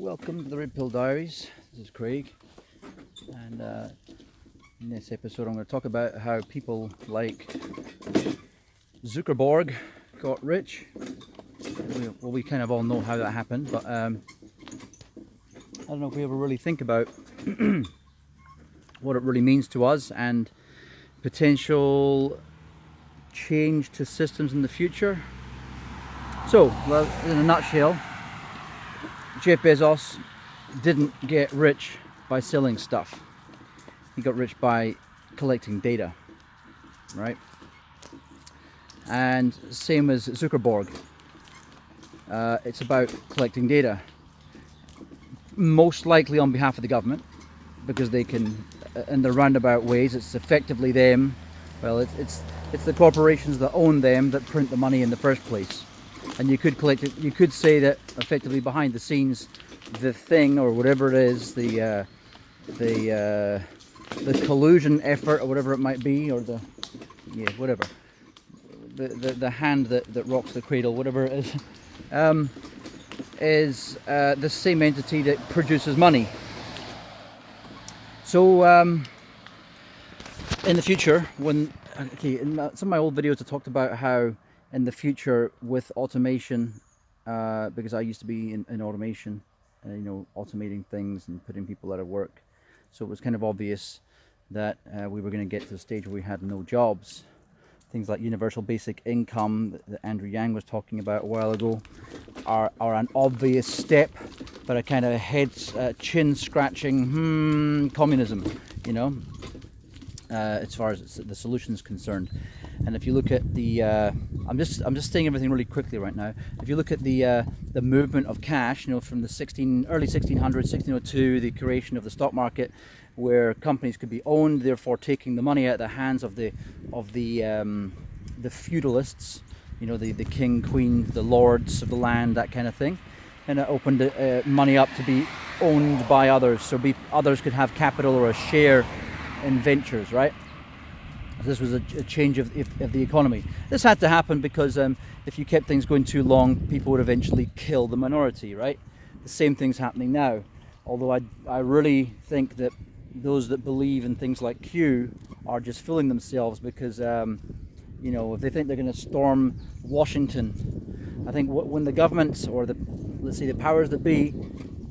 Welcome to the Red Pill Diaries. This is Craig, and in this episode I'm going to talk about how people like Zuckerberg got rich. We kind of all know how that happened, but I don't know if we ever really think about what it really means to us and potential change to systems in the future. So, well, in a nutshell, Jeff Bezos didn't get rich by selling stuff. He got rich by collecting data, right? And same as Zuckerberg. It's about collecting data, most likely on behalf of the government, because they can, in the roundabout ways, it's effectively them. Well, it's the corporations that own them that print the money in the first place. And you could collect it. You could say that effectively behind the scenes, the thing or whatever it is, the collusion effort or whatever it might be, or the hand that rocks the cradle, whatever it is the same entity that produces money. So in the future, in some of my old videos I talked about how in the future with automation, because I used to be in automation, automating things and putting people out of work. So it was kind of obvious that we were going to get to the stage where we had no jobs. Things like universal basic income that Andrew Yang was talking about a while ago are an obvious step, but a kind of chin scratching communism, as far as the solution is concerned. And if you look at the, I'm just saying everything really quickly right now. If you look at the movement of cash, from the early 1600s, 1602, the creation of the stock market, where companies could be owned, therefore taking the money out of the hands of the feudalists, the king, queen, the lords of the land, that kind of thing, and it opened money up to be owned by others, so others could have capital or a share in ventures, right? This was a change of the economy. This had to happen because if you kept things going too long, people would eventually kill the minority, right? The same thing's happening now. Although I really think that those that believe in things like Q are just fooling themselves, because if they think they're going to storm Washington, I think when the governments or let's say the powers that be,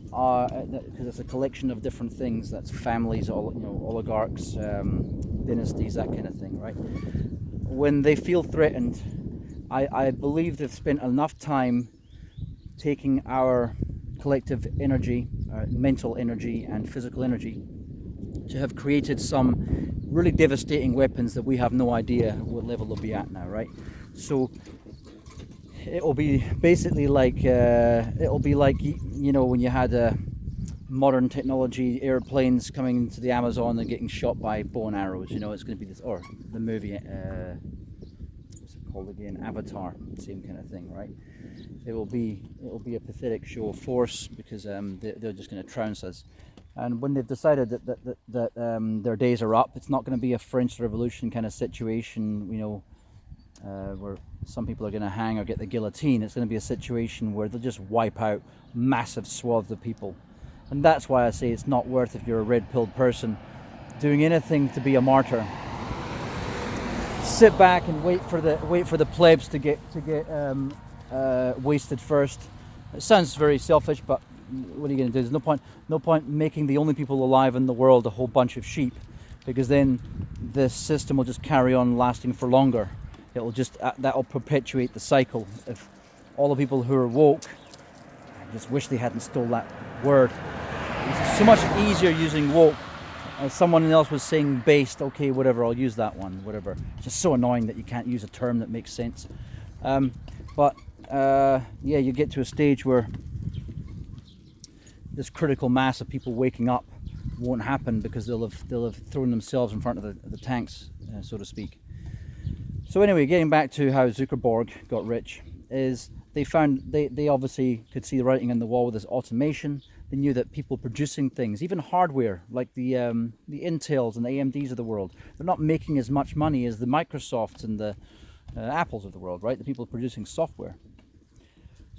because it's a collection of different things, that's families, oligarchs, dynasties, that kind of thing, right? When they feel threatened, I believe they've spent enough time taking our collective energy, mental energy and physical energy, to have created some really devastating weapons that we have no idea what level they'll be at now, right? So it will be basically like when you had modern technology airplanes coming into the Amazon and getting shot by bow and arrows. It's going to be this, or the movie what's it called again, Avatar, same kind of thing, right? It will be a pathetic show of force, because they're just going to trounce us. And when they've decided that their days are up, it's not going to be a French Revolution kind of situation, where some people are going to hang or get the guillotine. It's going to be a situation where they'll just wipe out massive swaths of people. And that's why I say it's not worth, if you're a red-pilled person, doing anything to be a martyr. Sit back and wait for the plebs to get wasted first. It sounds very selfish, but what are you going to do? There's no point making the only people alive in the world a whole bunch of sheep, because then the system will just carry on lasting for longer. It'll just that'll perpetuate the cycle. If all the people who are woke, I just wish they hadn't stole that word. It's so much easier using woke. As someone else was saying based, okay, whatever, I'll use that one, whatever. It's just so annoying that you can't use a term that makes sense. You get to a stage where this critical mass of people waking up won't happen, because they'll have thrown themselves in front of the tanks, so to speak. So anyway, getting back to how Zuckerberg got rich, is they obviously could see the writing on the wall with this automation. They knew that people producing things, even hardware, like the Intels and the AMDs of the world, they're not making as much money as the Microsofts and the Apples of the world, right? The people producing software.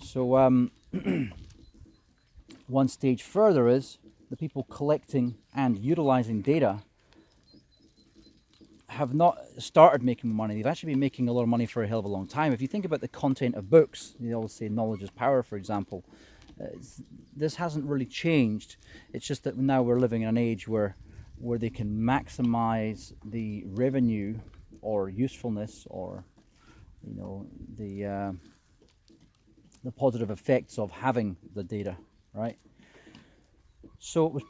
So one stage further is the people collecting and utilizing data have not started making money. They've actually been making a lot of money for a hell of a long time. If you think about the content of books, they always say knowledge is power, for example. This hasn't really changed. It's just that now we're living in an age where they can maximize the revenue or usefulness, or the positive effects of having the data, right? So it was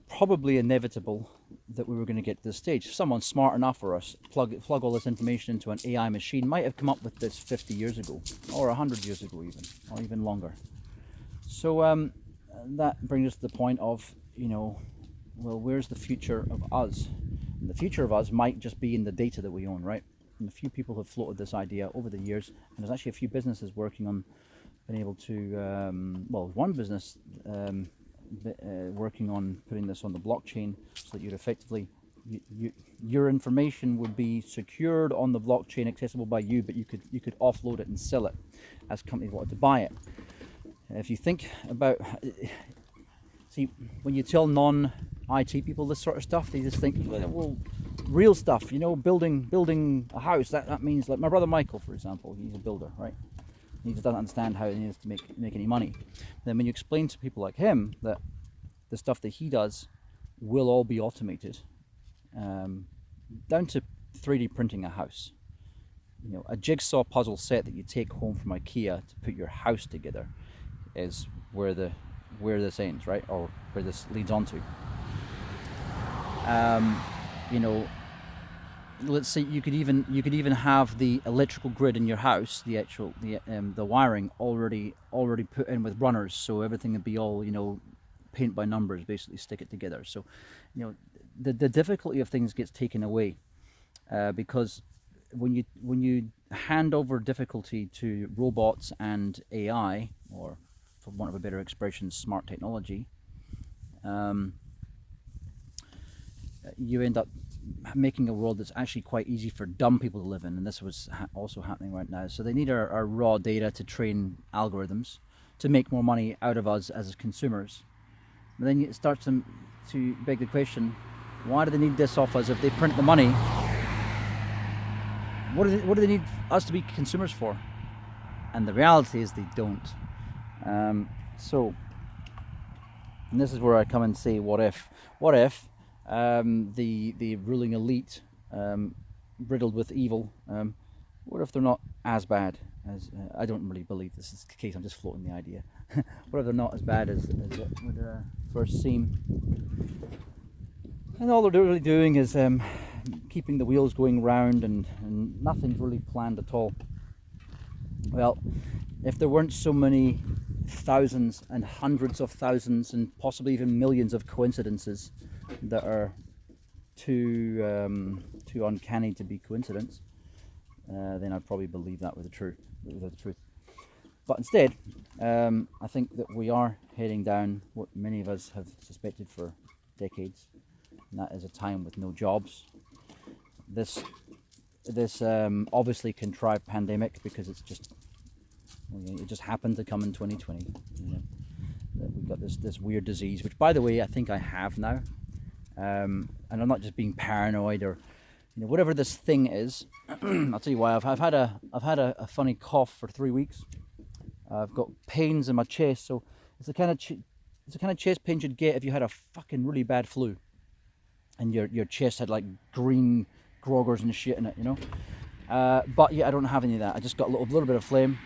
probably inevitable that we were going to get to this stage. Someone smart enough for us plug all this information into an AI machine might have come up with this 50 years ago, or 100 years ago even, or even longer. So that brings us to the point of, well, where's the future of us? And the future of us might just be in the data that we own, right? And a few people have floated this idea over the years, and there's actually a few businesses working on being able to, one business working on putting this on the blockchain so that you'd effectively, your information would be secured on the blockchain, accessible by you, but you could offload it and sell it as companies wanted to buy it. If you think about, see, when you tell non-IT people this sort of stuff, they just think, well, real stuff, building a house, that means, like my brother Michael, for example, he's a builder, right? He just doesn't understand how he needs to make any money. Then when you explain to people like him that the stuff that he does will all be automated, down to 3D printing a house. A jigsaw puzzle set that you take home from IKEA to put your house together is where this ends, right? Or where this leads on to. Let's say you could even have the electrical grid in your house, the wiring already put in with runners, so everything would be all paint by numbers, basically stick it together. So the difficulty of things gets taken away because when you hand over difficulty to robots and AI, or for want of a better expression, smart technology, you end up making a world that's actually quite easy for dumb people to live in, and this was also happening right now. So they need our raw data to train algorithms to make more money out of us as consumers. But then it starts to beg the question, why do they need this off us if they print the money? What do they need us to be consumers for? And the reality is they don't. And this is where I come and say, what if the ruling elite, riddled with evil, what if they're not as bad as, I don't really believe this is the case, I'm just floating the idea. What if they're not as bad as it would first seem? And all they're really doing is keeping the wheels going round, and nothing's really planned at all. Well, if there weren't so many thousands and hundreds of thousands and possibly even millions of coincidences that are too uncanny to be coincidence, then I'd probably believe that was the truth. But instead, I think that we are heading down what many of us have suspected for decades, and that is a time with no jobs. This obviously contrived pandemic, because it just happened to come in 2020. We've got this weird disease, which, by the way, I think I have now. And I'm not just being paranoid or whatever this thing is. I'll tell you why. I've had a funny cough for 3 weeks. I've got pains in my chest, so it's the kind of chest pain you'd get if you had a fucking really bad flu, and your chest had like green groggers and shit in it, But yeah, I don't have any of that. I just got a little bit of phlegm.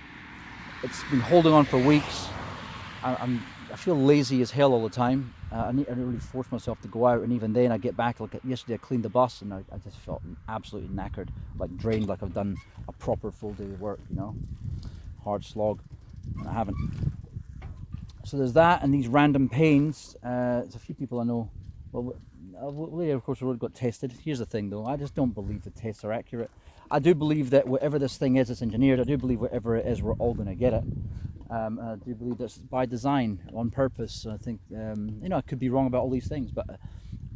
It's been holding on for weeks. I feel lazy as hell all the time. I really force myself to go out, and even then I get back. Like yesterday, I cleaned the bus, and I just felt absolutely knackered, like drained, like I've done a proper full day of work, hard slog, and I haven't. So there's that, and these random pains. There's a few people I know. Well, we of course got tested. Here's the thing, though. I just don't believe the tests are accurate. I do believe that whatever this thing is, it's engineered. I do believe whatever it is, we're all going to get it. I do believe that's by design, on purpose. I think, I could be wrong about all these things, but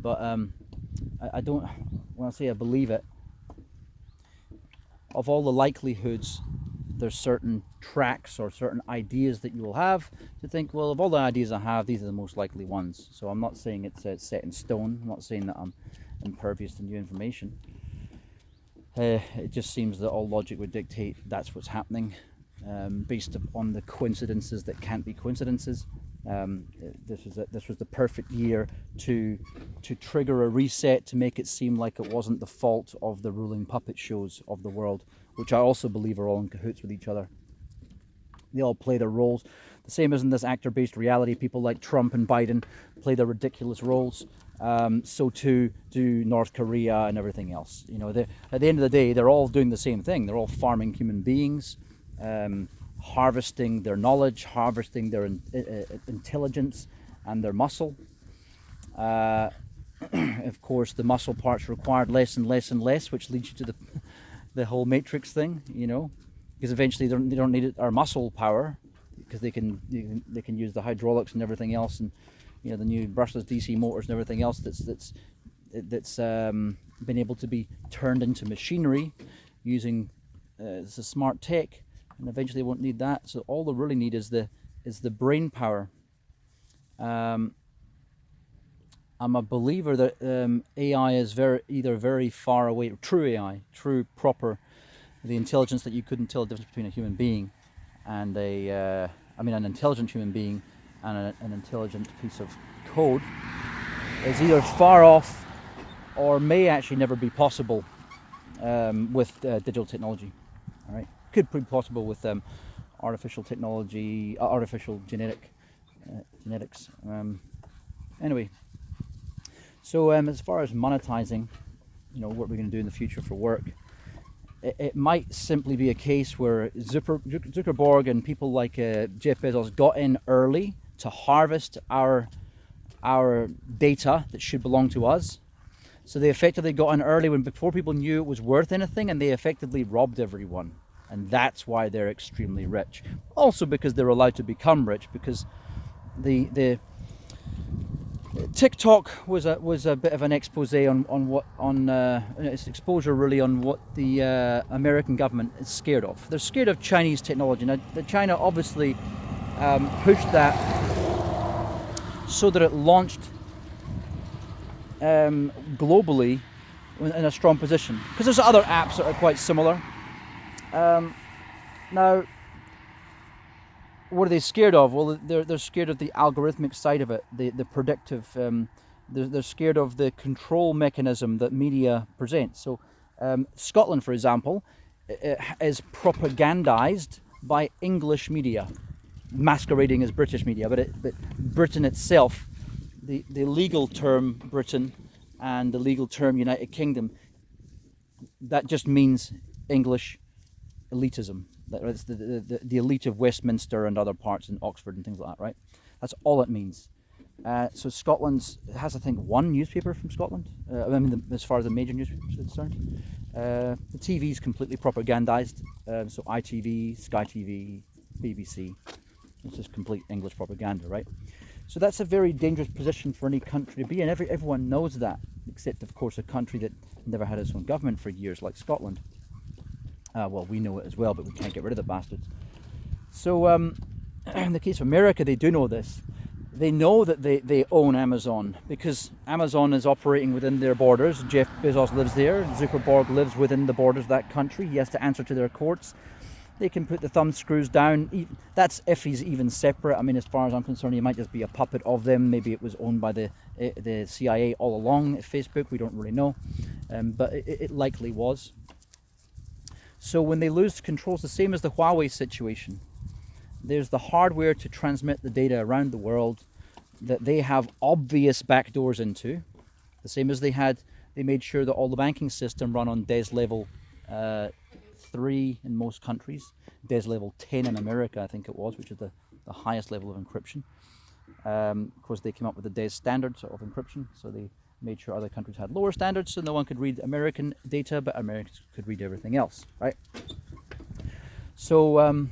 I don't, when I say I believe it, of all the likelihoods there's certain tracks or certain ideas that you will have to think, well, of all the ideas I have, these are the most likely ones. So I'm not saying it's set in stone. I'm not saying that I'm impervious to new information. It just seems that all logic would dictate that's what's happening, based on the coincidences that can't be coincidences. This was the perfect year to trigger a reset, to make it seem like it wasn't the fault of the ruling puppet shows of the world, which I also believe are all in cahoots with each other. They all play their roles. The same as in this actor-based reality, people like Trump and Biden play their ridiculous roles. So too do North Korea and everything else. You know, at the end of the day, they're all doing the same thing. They're all farming human beings, harvesting their knowledge, harvesting their intelligence and their muscle. Of course, the muscle parts required less and less and less, which leads you to the whole matrix thing, you know, because eventually they don't need our muscle power, because they can use the hydraulics and everything else, and you know, the new brushless DC motors and everything else that's been able to be turned into machinery using the smart tech, and eventually they won't need that. So all they really need is the brain power. I'm a believer that AI is either very far away, true AI, true proper, the intelligence that you couldn't tell the difference between a human being and an intelligent human being and an intelligent piece of code, is either far off or may actually never be possible with digital technology. All right, could be possible with artificial technology, artificial genetics. Anyway, so as far as monetizing, you know, what we're going to do in the future for work, it might simply be a case where Zuckerberg and people like Jeff Bezos got in early to harvest our data that should belong to us. So they effectively got in early before people knew it was worth anything, and they effectively robbed everyone. And that's why they're extremely rich. Also because they're allowed to become rich, because the TikTok was a bit of an expose on its exposure really on what the American government is scared of. They're scared of Chinese technology. Now, China obviously pushed that so that it launched globally in a strong position, because there's other apps that are quite similar. Now, what are they scared of? Well, they're scared of the algorithmic side of it, the predictive. They're scared of the control mechanism that media presents. So, Scotland, for example, is propagandized by English media, masquerading as British media. But Britain itself, the legal term Britain and the legal term United Kingdom, that just means English elitism. It's the elite of Westminster and other parts in Oxford and things like that, right? That's all it means. So Scotland has, I think, one newspaper from Scotland. As far as the major newspapers are concerned. The TV is completely propagandized. So ITV, Sky TV, BBC. It's just complete English propaganda, right? So that's a very dangerous position for any country to be in. Everyone knows that, except, of course, a country that never had its own government for years, like Scotland. Well, we know it as well, but we can't get rid of the bastards. So in the case of America, they do know this. They know that they own Amazon, because Amazon is operating within their borders. Jeff Bezos lives there. Zuckerberg lives within the borders of that country. He has to answer to their courts. They can put the thumb screws down. That's if he's even separate. I mean, as far as I'm concerned, he might just be a puppet of them. Maybe it was owned by the CIA all along. Facebook, we don't really know. But it likely was. So when they lose control, it's the same as the Huawei situation. There's the hardware to transmit the data around the world that they have obvious backdoors into. The same as they made sure that all the banking system run on DES level 3 in most countries. DES level 10 in America, I think it was, which is the highest level of encryption. Of course, they came up with the DES standards of encryption, so they made sure other countries had lower standards, so no one could read American data, but Americans could read everything else, right? So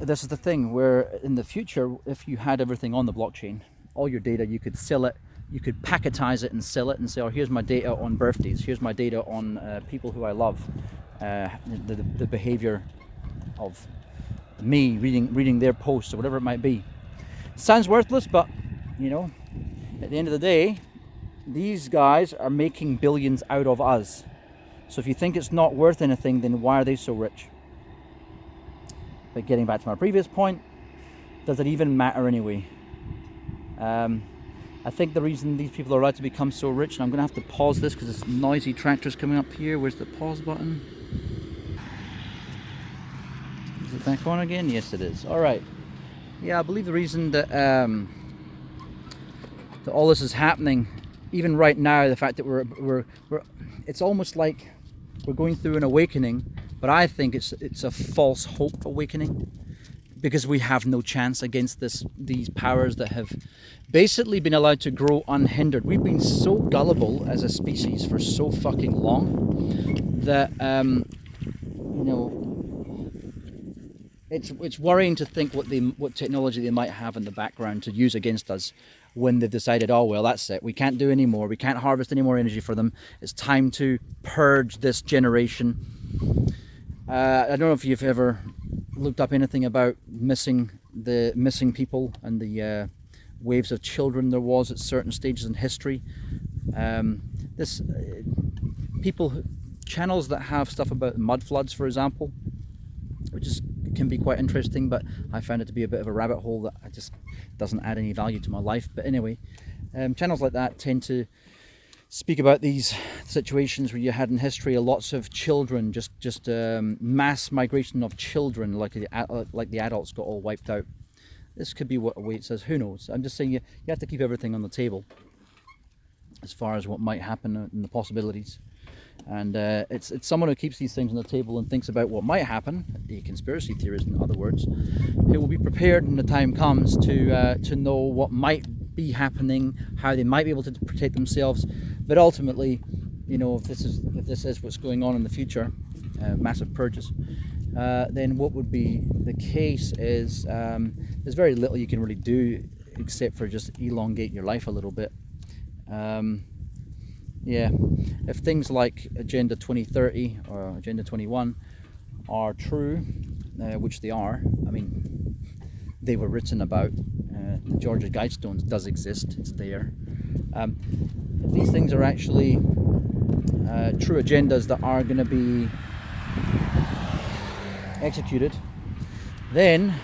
this is the thing, where in the future, if you had everything on the blockchain, all your data, you could sell it, you could packetize it and sell it and say, oh, here's my data on birthdays, here's my data on people who I love. the behavior of me reading their posts or whatever it might be. Sounds worthless, but at the end of the day, these guys are making billions out of us. So if you think it's not worth anything, then why are they so rich? But getting back to my previous point, does it even matter anyway? I think the reason these people are allowed to become so rich, and I'm going to have to pause this because there's noisy tractors coming up here. Where's the pause button? Is it back on again? Yes, it is. All right. Yeah, I believe the reason that that all this is happening, even right now, the fact that we're it's almost like we're going through an awakening, but I think it's a false hope awakening, because we have no chance against these powers that have basically been allowed to grow unhindered. We've been so gullible as a species for so fucking long that it's worrying to think what technology they might have in the background to use against us when they've decided, oh well, that's it, we can't do any more, we can't harvest any more energy for them, it's time to purge this generation. I don't know if you've ever looked up anything about missing people and the waves of children there was at certain stages in history. Channels that have stuff about mud floods, for example, which can be quite interesting, but I found it to be a bit of a rabbit hole that just doesn't add any value to my life. But anyway, channels like that tend to speak about these situations where you had in history lots of children, just mass migration of children, like the adults got all wiped out. This could be what it says, who knows. I'm just saying you have to keep everything on the table as far as what might happen and the possibilities. And it's someone who keeps these things on the table and thinks about what might happen, a conspiracy theorist in other words, who will be prepared when the time comes to know what might be happening, how they might be able to protect themselves. But ultimately, if this is what's going on in the future, massive purges, then what would be the case is there's very little you can really do except for just elongate your life a little bit. If things like Agenda 2030 or Agenda 21 are true, which they are, I mean, they were written about. The Georgia Guidestones does exist, it's there. If these things are actually true agendas that are going to be executed, then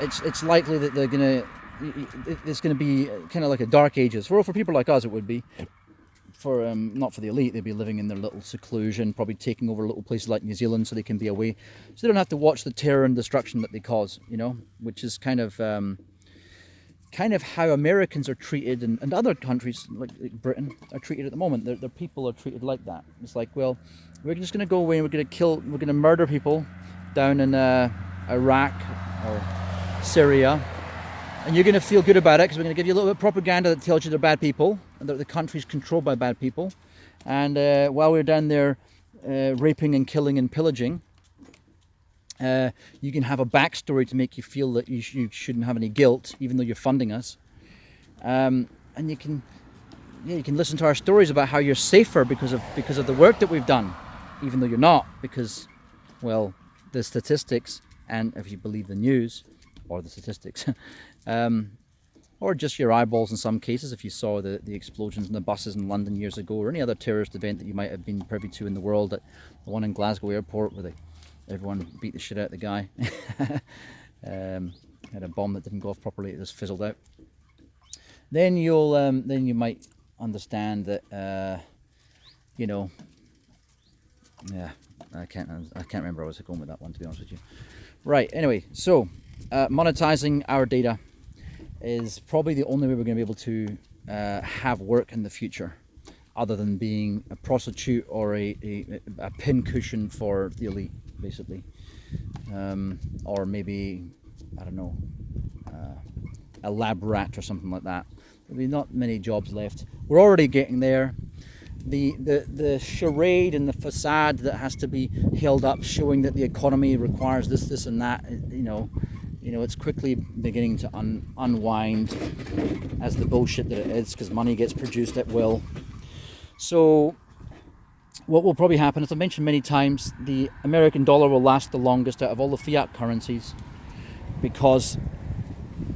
it's likely that it's going to be kind of like a dark ages. For people like us, it would be. For not for the elite, they'd be living in their little seclusion, probably taking over little places like New Zealand so they can be away, so they don't have to watch the terror and destruction that they cause. Which is kind of how Americans are treated, and other countries like Britain are treated at the moment. Their people are treated like that. It's like, well, we're just going to go away and we're going to murder people down in Iraq or Syria. And you're going to feel good about it because we're going to give you a little bit of propaganda that tells you they're bad people and that the country's controlled by bad people. And while we're down there raping and killing and pillaging, you can have a backstory to make you feel that you shouldn't have any guilt, even though you're funding us. And you can listen to our stories about how you're safer because of the work that we've done, even though you're not, because, well, the statistics, and if you believe the news or the statistics. Or just your eyeballs in some cases, if you saw the explosions in the buses in London years ago, or any other terrorist event that you might have been privy to in the world, the one in Glasgow airport where everyone beat the shit out of the guy. Had a bomb that didn't go off properly, it just fizzled out. Then you might understand that I can't remember where I was going with that one, to be honest with you. Right, anyway, so monetizing our data is probably the only way we're going to be able to have work in the future, other than being a prostitute or a pincushion for the elite, basically. Or maybe, I don't know, a lab rat or something like that. There'll be not many jobs left. We're already getting there. The charade and the facade that has to be held up, showing that the economy requires this and that, it's quickly beginning to unwind as the bullshit that it is, because money gets produced at will. So what will probably happen, as I've mentioned many times, the American dollar will last the longest out of all the fiat currencies, because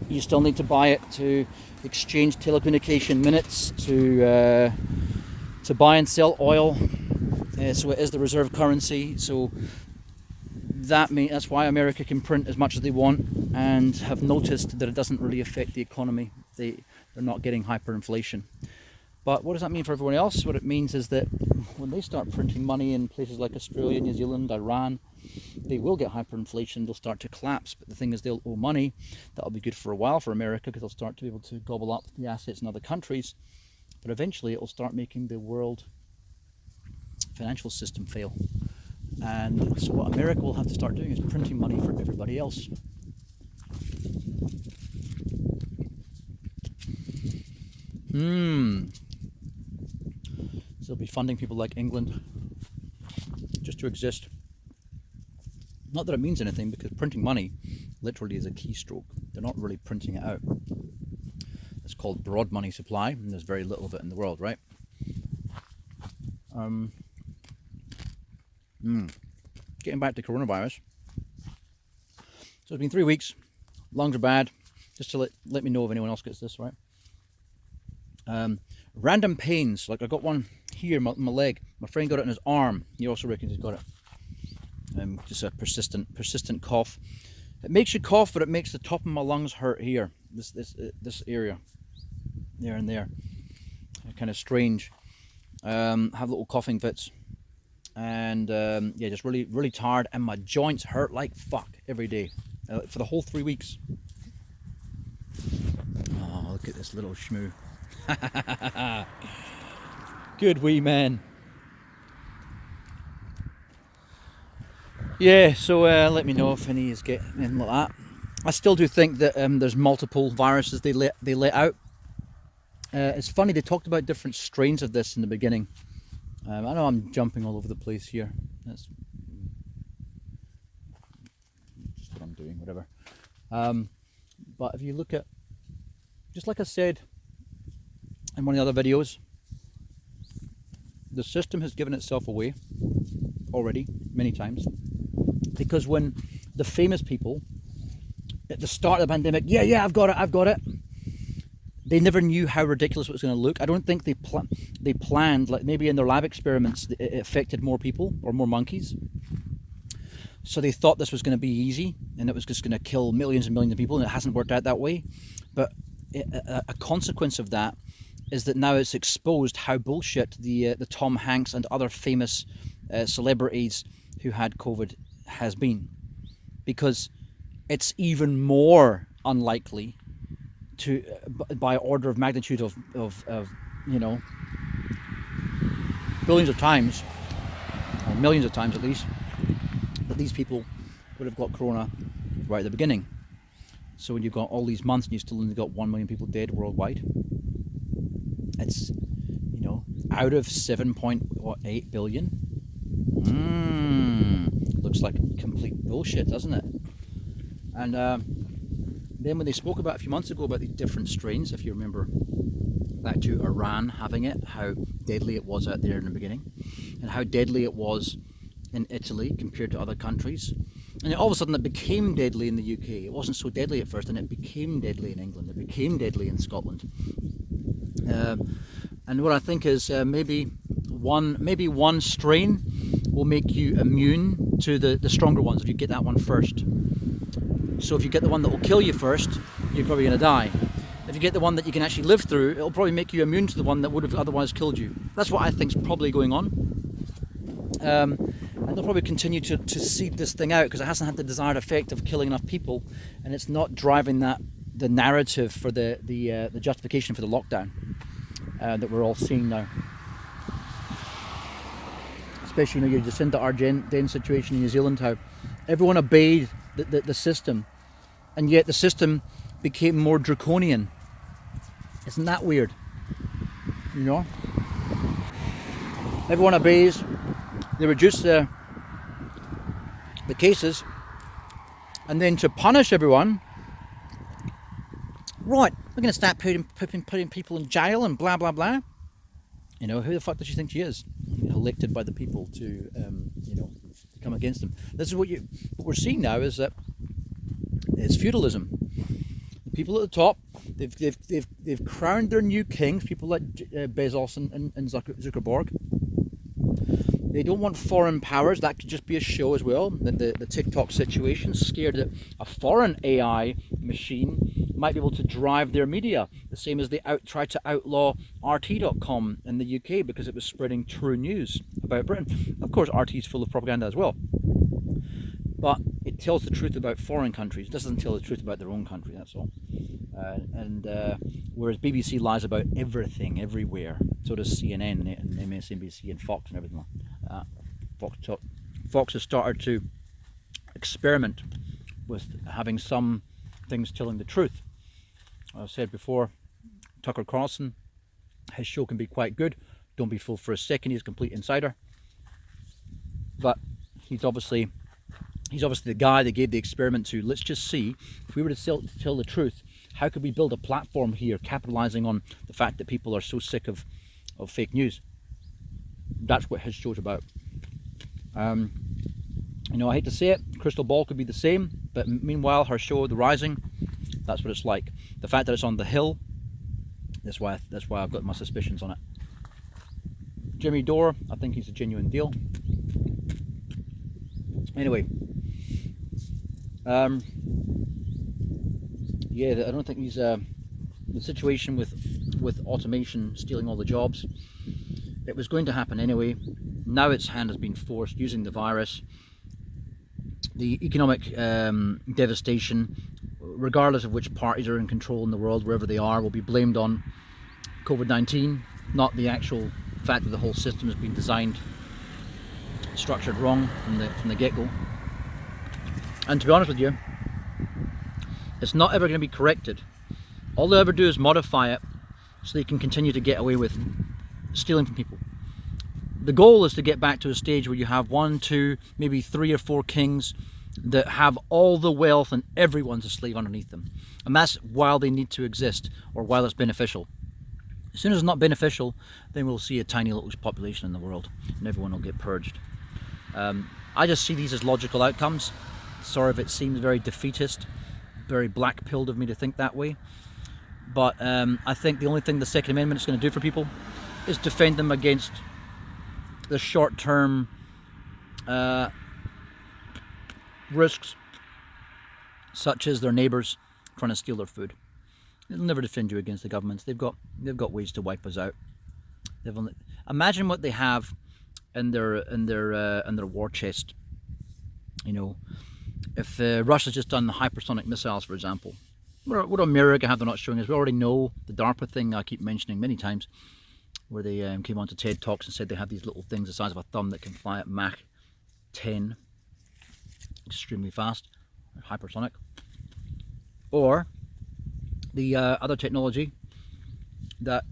you still need to buy it to exchange telecommunication minutes, to buy and sell oil. So it is the reserve currency. So that's why America can print as much as they want, and have noticed that it doesn't really affect the economy. They're not getting hyperinflation. But what does that mean for everyone else? What it means is that when they start printing money in places like Australia, New Zealand, Iran, they will get hyperinflation. They'll start to collapse. But the thing is, they'll owe money. That'll be good for a while for America, because they'll start to be able to gobble up the assets in other countries. But eventually it will start making the world financial system fail. And so what America will have to start doing is printing money for everybody else. So they'll be funding people like England just to exist. Not that it means anything, because printing money literally is a keystroke. They're not really printing it out. It's called broad money supply, and there's very little of it in the world, right? Getting back to coronavirus. So it's been 3 weeks. Lungs are bad. Just to let me know if anyone else gets this, right? Random pains. Like I got one here, my leg. My friend got it in his arm. He also reckons he's got it. Just a persistent cough. It makes you cough, but it makes the top of my lungs hurt here. This area, there and there. Kind of strange. Have little coughing fits, and yeah, just really tired, and my joints hurt like fuck every day for the whole 3 weeks. Oh, look at this little shmoo. Good wee man. Yeah, so let me know if any is getting in like that. I still do think that there's multiple viruses they let out. It's funny, they talked about different strains of this in the beginning. I know I'm jumping all over the place here. That's just what I'm doing, whatever. But if you look at, just like I said in one of the other videos, the system has given itself away already many times. Because when the famous people at the start of the pandemic, yeah, I've got it, they never knew how ridiculous it was going to look. I don't think they planned, like maybe in their lab experiments, it affected more people or more monkeys. So they thought this was going to be easy and it was just going to kill millions and millions of people, and it hasn't worked out that way. But a consequence of that is that now it's exposed how bullshit the Tom Hanks and other famous celebrities who had COVID has been, because it's even more unlikely to, by order of magnitude of you know, billions of times, or millions of times at least, that these people would have got corona right at the beginning. So when you've got all these months and you still only got 1 million people dead worldwide, it's, you know, out of 7.8 billion. Looks like complete bullshit, doesn't it? And then when they spoke about a few months ago about the different strains, if you remember back to Iran having it, how deadly it was out there in the beginning, and how deadly it was in Italy compared to other countries, and all of a sudden it became deadly in the UK. It wasn't so deadly at first, and it became deadly in England. It became deadly in Scotland. And what I think is maybe one strain will make you immune to the stronger ones if you get that one first. So if you get the one that will kill you first, you're probably going to die. If you get the one that you can actually live through, it'll probably make you immune to the one that would have otherwise killed you. That's what I think is probably going on. And they'll probably continue to seed this thing out, because it hasn't had the desired effect of killing enough people, and it's not driving the narrative for the justification for the lockdown that we're all seeing now. Especially, you know, your Jacinda Ardern situation in New Zealand, how everyone obeyed the system, and yet the system became more draconian. Isn't that weird? You know, everyone obeys. They reduce the cases, and then to punish everyone, right, we're going to start putting people in jail and blah blah blah. You know, who the fuck does she think she is? elected by the people to, to come against them. This is what we're seeing now is that it's feudalism. The people at the top, they've crowned their new kings. People like Bezos and Zuckerberg. They don't want foreign powers. That could just be a show as well. The TikTok situation, scared that a foreign AI machine might be able to drive their media. The same as they tried to outlaw RT.com in the UK because it was spreading true news about Britain. Of course, RT is full of propaganda as well. But it tells the truth about foreign countries. It doesn't tell the truth about their own country, that's all. Whereas BBC lies about everything, everywhere. So does CNN and MSNBC and Fox and everything like that. Fox has started to experiment with having some things telling the truth. As I said before, Tucker Carlson, his show can be quite good. Don't be fooled for a second, he's a complete insider. But he's obviously the guy they gave the experiment to. Let's just see, if we were to tell the truth, how could we build a platform here capitalizing on the fact that people are so sick of fake news? That's what his show's about. I hate to say it, Crystal Ball could be the same, but meanwhile her show, The Rising, that's what it's like. The fact that it's on the Hill, that's why I've got my suspicions on it. Jimmy Dore, I think he's a genuine deal. Anyway, yeah, I don't think he's the situation with automation stealing all the jobs. It was going to happen anyway. Now its hand has been forced using the virus. The economic devastation, regardless of which parties are in control in the world, wherever they are, will be blamed on COVID-19, not the actual fact that the whole system has been designed, structured wrong from the get-go. And to be honest with you, it's not ever going to be corrected. All they'll ever do is modify it so they can continue to get away with stealing from people. The goal is to get back to a stage where you have 1, 2, maybe 3 or 4 kings that have all the wealth and everyone's a slave underneath them. And that's while they need to exist, or while it's beneficial. As soon as it's not beneficial, then we'll see a tiny little population in the world and everyone will get purged. I just see these as logical outcomes. Sorry if it seems very defeatist, very black-pilled of me to think that way. But I think the only thing the Second Amendment is going to do for people is defend them against the short-term risks, such as their neighbours trying to steal their food. It'll never defend you against the governments. They've got ways to wipe us out. Imagine what they have in their war chest. If Russia's just done the hypersonic missiles, for example, what America have they're not showing us? We already know the DARPA thing I keep mentioning many times, where they came onto TED Talks and said they have these little things the size of a thumb that can fly at Mach 10, extremely fast, hypersonic. Or the other technology that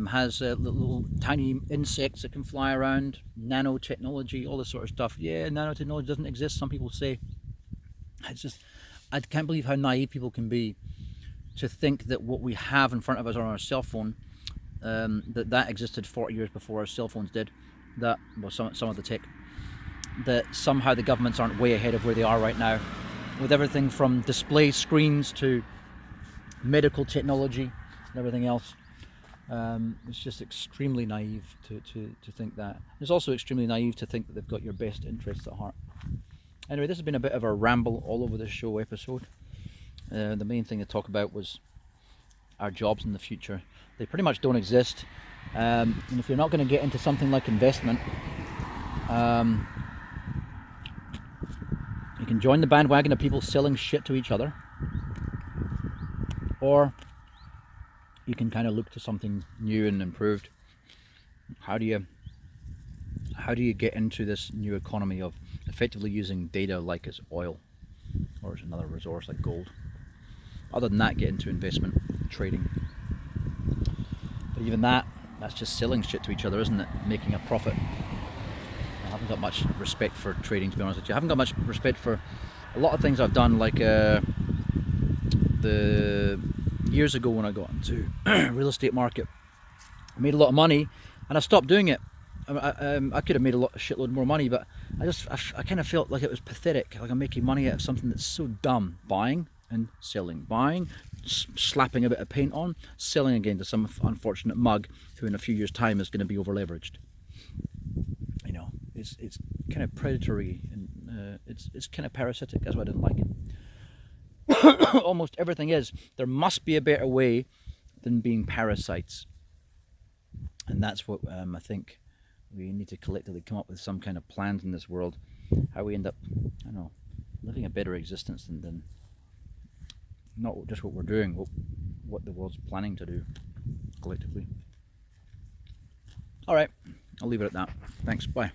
has little tiny insects that can fly around, nanotechnology, all this sort of stuff. Yeah, nanotechnology doesn't exist, some people say. It's just, I can't believe how naive people can be to think that what we have in front of us on our cell phone, that existed 40 years before our cell phones did, that, well, some of the tech, that somehow the governments aren't way ahead of where they are right now, with everything from display screens to medical technology and everything else. It's just extremely naive to think that. It's also extremely naive to think that they've got your best interests at heart. Anyway, this has been a bit of a ramble all over this show episode. The main thing to talk about was our jobs in the future. They pretty much don't exist. And if you're not going to get into something like investment, you can join the bandwagon of people selling shit to each other, or you can kind of look to something new and improved. How do you get into this new economy of effectively using data like it's oil or it's another resource like gold? Other than that, get into investment trading. But even that's just selling shit to each other, isn't it? Making a profit. I haven't got much respect for trading, to be honest with you. I haven't got much respect for a lot of things I've done, like the years ago when I got into real estate market. I made a lot of money and I stopped doing it I could have made a shitload more money, but I kind of felt like it was pathetic. Like I'm making money out of something that's so dumb. Buying and selling, buying, slapping a bit of paint on, selling again to some unfortunate mug who in a few years' time is going to be over leveraged. You know, it's kind of predatory and it's kind of parasitic. That's why I didn't like it. Almost everything is. There must be a better way than being parasites, and that's what I think we need to collectively come up with some kind of plans in this world, how we end up, I don't know, living a better existence than not just what we're doing, what the world's planning to do collectively. All right, I'll leave it at that. Thanks, bye.